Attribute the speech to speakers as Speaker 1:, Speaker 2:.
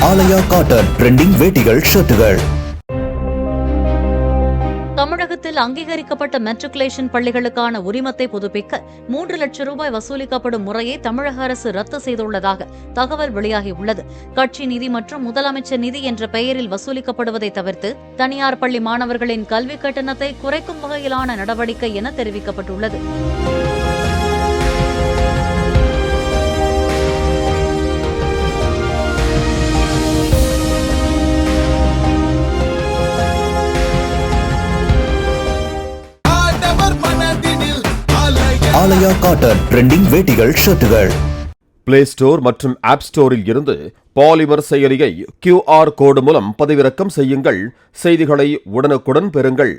Speaker 1: ஆலயா cotton trending வேட்டிகள் ஷர்ட்டுகள்.
Speaker 2: தமிழகத்தில் அங்கீகரிக்கப்பட்ட matriculation பள்ளிகளுக்கான உரிமத்தை புதுப்பிக்க 3 லட்சம் ரூபாய் வசூலிக்கப்படும் முறையை தமிழக அரசு ரத்து செய்துள்ளதாக தகவல் வெளியாகியுள்ளது. கட்சி நிதி மற்றும் முதலமைச்சர் நிதி என்ற பெயரில் வசூலிக்கப்படுவதை தவிர்த்து தனியார் பள்ளி மாணவர்களின் கல்விக் கட்டணத்தை குறைக்கும் வகையிலான நடவடிக்கை என தெரிவிக்கப்பட்டுள்ளது.
Speaker 1: ஆலயா காட்டன் ட்ரெண்டிங் வேட்டிகள் ஷர்ட்டுகள்.
Speaker 3: பிளே ஸ்டோர் மற்றும் ஆப் ஸ்டோரில் இருந்து பாலிமர் செயலியை QR கோடு மூலம் பதிவிறக்கம் செய்யுங்கள். செய்திகளை உடனுக்குடன் பெறுங்கள்.